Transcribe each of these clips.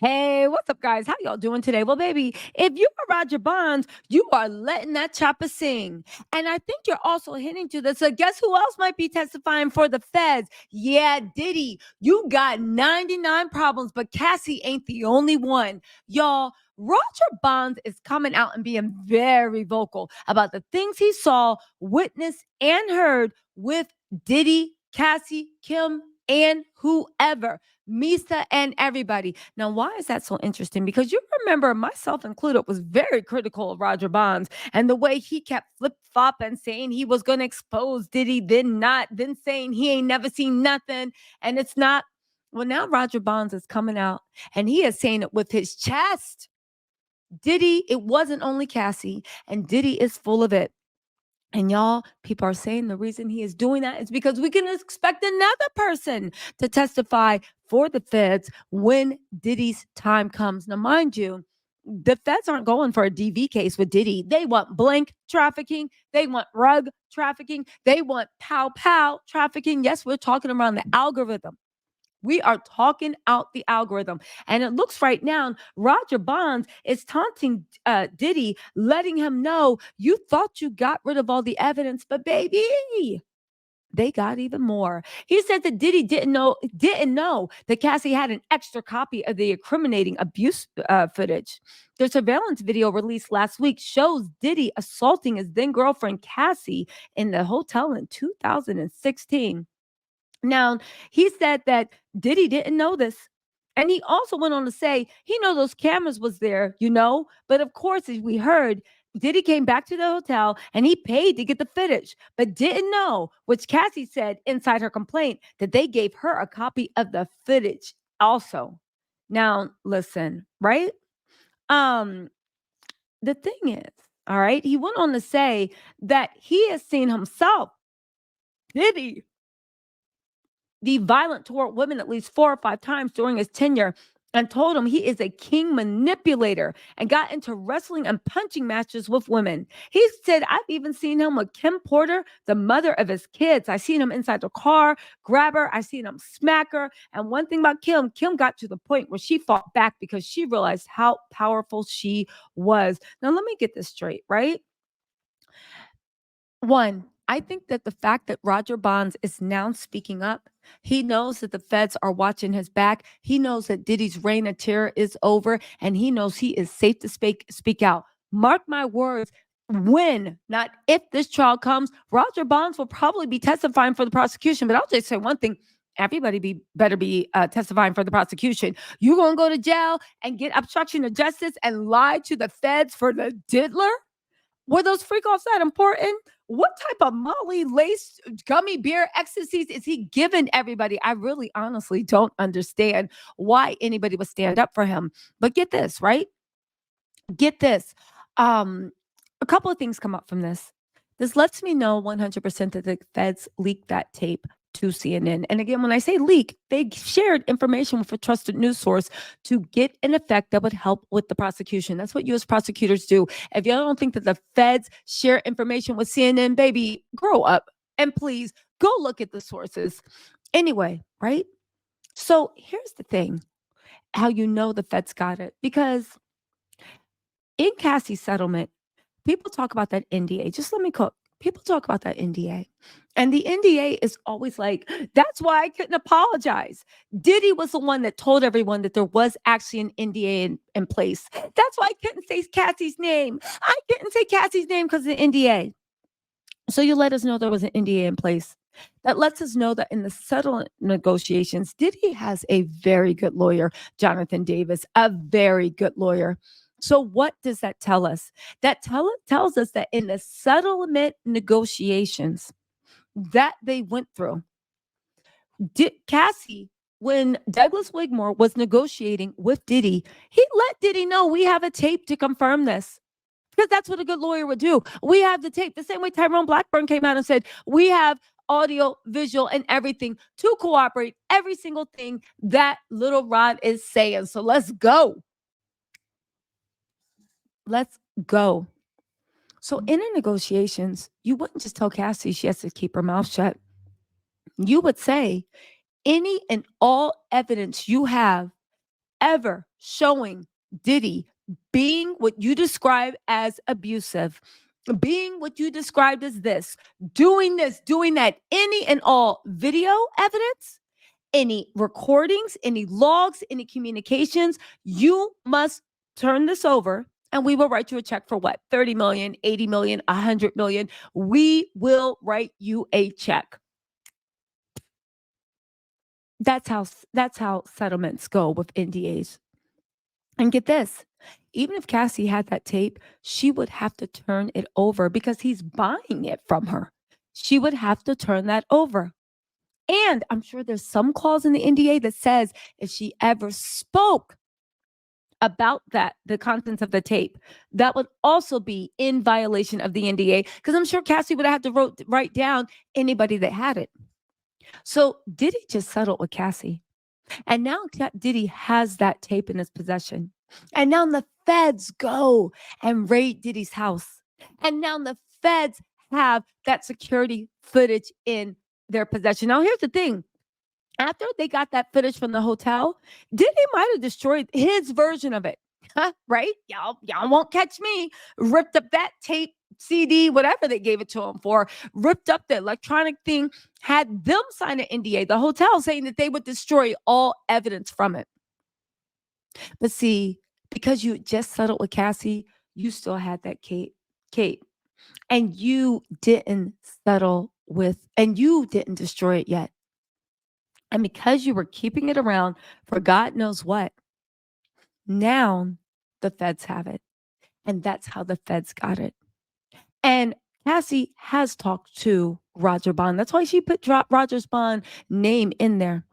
Hey, what's up, guys? How y'all doing today? Well, baby, if you are Roger Bonds, you are letting that chopper sing. And I think you're also hinting to this. So, guess who else might be testifying for the feds? Yeah, Diddy. You got 99 problems, but Cassie ain't the only one. Y'all, Roger Bonds is coming out and being very vocal about the things he saw, witnessed, and heard with Diddy, Cassie, Kim, and whoever. Misa and everybody. Now, why is that so interesting? Because you remember, myself included, was very critical of Roger Bonds and the way he kept flip flopping, saying he was going to expose Diddy, then not, then saying he ain't never seen nothing. And it's not. Well, now Roger Bonds is coming out and he is saying it with his chest. Diddy, it wasn't only Cassie, and Diddy is full of it. And y'all, people are saying the reason he is doing that is because we can expect another person to testify for the feds when Diddy's time comes. Now, mind you, the feds aren't going for a DV case with Diddy. They want blank trafficking. They want rug trafficking. They want pow pow trafficking. Yes, we're talking around the algorithm. We are talking out the algorithm. And it looks right now, Roger Bonds is taunting Diddy, letting him know you thought you got rid of all the evidence, but baby, they got even more. He said that Diddy didn't know that Cassie had an extra copy of the incriminating abuse footage. The surveillance video released last week shows Diddy assaulting his then girlfriend Cassie in the hotel in 2016. Now, he said that Diddy didn't know this. And he also went on to say he know those cameras was there, but of course, as we heard, Diddy came back to the hotel and he paid to get the footage, but didn't know, which Cassie said inside her complaint, that they gave her a copy of the footage also. Now, listen, right? Um, the thing is, all right, he went on to say that he has seen himself, Diddy, be violent toward women at least 4 or 5 times during his tenure, and told him he is a king manipulator and got into wrestling and punching matches with women. He said, I've even seen him with Kim Porter, the mother of his kids. I seen him inside the car, grab her. I seen him smack her. And one thing about Kim got to the point where she fought back because she realized how powerful she was. Now, let me get this straight, right? One, I think that the fact that Roger Bonds is now speaking up, he knows that the feds are watching his back. He knows that Diddy's reign of terror is over, and he knows he is safe to speak out. Mark my words. When, not if this trial comes, Roger Bonds will probably be testifying for the prosecution. But I'll just say one thing. Everybody better be testifying for the prosecution. You're going to go to jail and get obstruction of justice and lie to the feds for the diddler? Were those freak offs that important? What type of Molly lace gummy bear ecstasies is he giving everybody? I really honestly don't understand why anybody would stand up for him. But get this, right? Get this. A couple of things come up from this. This lets me know 100% that the feds leaked that tape to CNN. And again, when I say leak, they shared information with a trusted news source to get an effect that would help with the prosecution. That's what U.S. prosecutors do. If y'all don't think that the feds share information with CNN, baby, grow up. And please go look at the sources. Anyway, right? So here's the thing, how you know the feds got it. Because in Cassie's settlement, people talk about that NDA. Just let me cook. People talk about that NDA. And the NDA is always like, that's why I couldn't apologize. Diddy was the one that told everyone that there was actually an NDA in place. That's why I couldn't say Cassie's name. I couldn't say Cassie's name because of the NDA. So you let us know there was an NDA in place. That lets us know that in the settlement negotiations, Diddy has a very good lawyer, Jonathan Davis, a very good lawyer. So what does that tell us? That tells us that in the settlement negotiations that they went through, Cassie, when Douglas Wigmore was negotiating with Diddy, he let Diddy know we have a tape to confirm this. Because that's what a good lawyer would do. We have the tape. The same way Tyrone Blackburn came out and said, we have audio, visual, and everything to cooperate every single thing that Little Rod is saying. So let's go. Let's go. So in the negotiations, you wouldn't just tell Cassie she has to keep her mouth shut. You would say, any and all evidence you have ever showing Diddy being what you describe as abusive, being what you described as this, doing that, any and all video evidence, any recordings, any logs, any communications, you must turn this over and we will write you a check for what? 30 million, 80 million, 100 million. We will write you a check. That's how settlements go with NDAs. And get this, even if Cassie had that tape, she would have to turn it over because he's buying it from her. She would have to turn that over. And I'm sure there's some clause in the NDA that says if she ever spoke about that, the contents of the tape, that would also be in violation of the NDA because I'm sure Cassie would have to write down anybody that had it. So Diddy just settled with Cassie. And now Diddy has that tape in his possession. And now the feds go and raid Diddy's house. And now the feds have that security footage in their possession. Now, here's the thing. After they got that footage from the hotel, Diddy might have destroyed his version of it. Right? Y'all won't catch me. Ripped up that tape, CD, whatever they gave it to him for, ripped up the electronic thing, had them sign an NDA, the hotel, saying that they would destroy all evidence from it. But see, because you just settled with Cassie, you still had that Kate, and you didn't settle with, and you didn't destroy it yet. And because you were keeping it around for God knows what, now the feds have it. And that's how the feds got it. And Cassie has talked to Rodger Bond. That's why she put Rodger's Bond name in there.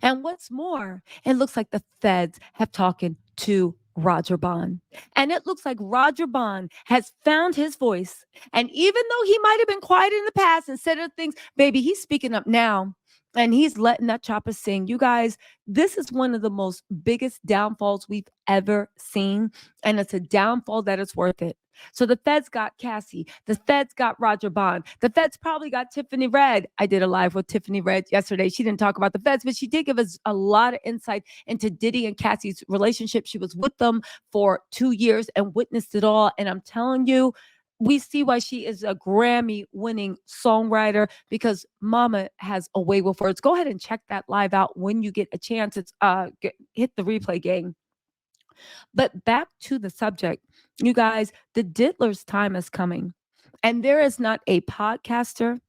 And what's more, it looks like the feds have talked to Rodger Bond. And it looks like Rodger Bond has found his voice. And even though he might have been quiet in the past and said other things, baby, he's speaking up now. And he's letting that chopper sing. You guys, this is one of the most biggest downfalls we've ever seen. And it's a downfall that is worth it. So the feds got Cassie. The feds got Rodger Bond. The feds probably got Tiffany Red. I did a live with Tiffany Red yesterday. She didn't talk about the feds, but she did give us a lot of insight into Diddy and Cassie's relationship. She was with them for 2 years and witnessed it all. And I'm telling you, we see why she is a Grammy-winning songwriter because Mama has a way with words. Go ahead and check that live out when you get a chance. It's hit the replay, gang. But back to the subject, you guys, the Diddler's time is coming. And there is not a podcaster,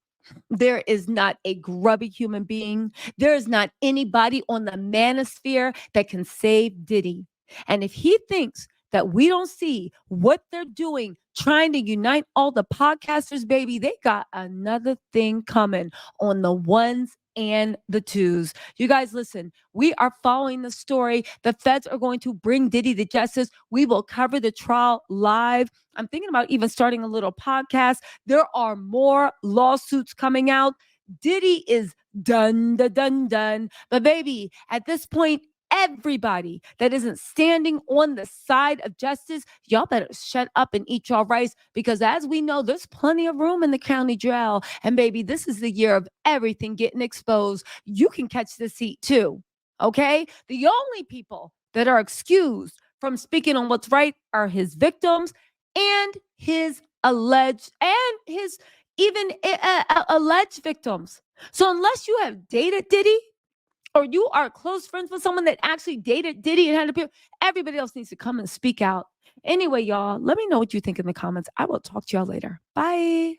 there is not a grubby human being, there is not anybody on the manosphere that can save Diddy. And if he thinks that we don't see what they're doing, trying to unite all the podcasters, baby, they got another thing coming on the ones and the twos. You guys, listen, we are following the story. The feds are going to bring Diddy to justice. We will cover the trial live. I'm thinking about even starting a little podcast. There are more lawsuits coming out. Diddy is done. But baby, at this point, everybody that isn't standing on the side of justice, y'all better shut up and eat your rice because as we know, there's plenty of room in the county jail. And baby, this is the year of everything getting exposed. You can catch this heat too, okay? The only people that are excused from speaking on what's right are his victims and his alleged victims. So unless you have dated Diddy, or you are close friends with someone that actually dated Diddy and had appeal, everybody else needs to come and speak out. Anyway, y'all, let me know what you think in the comments. I will talk to y'all later. Bye.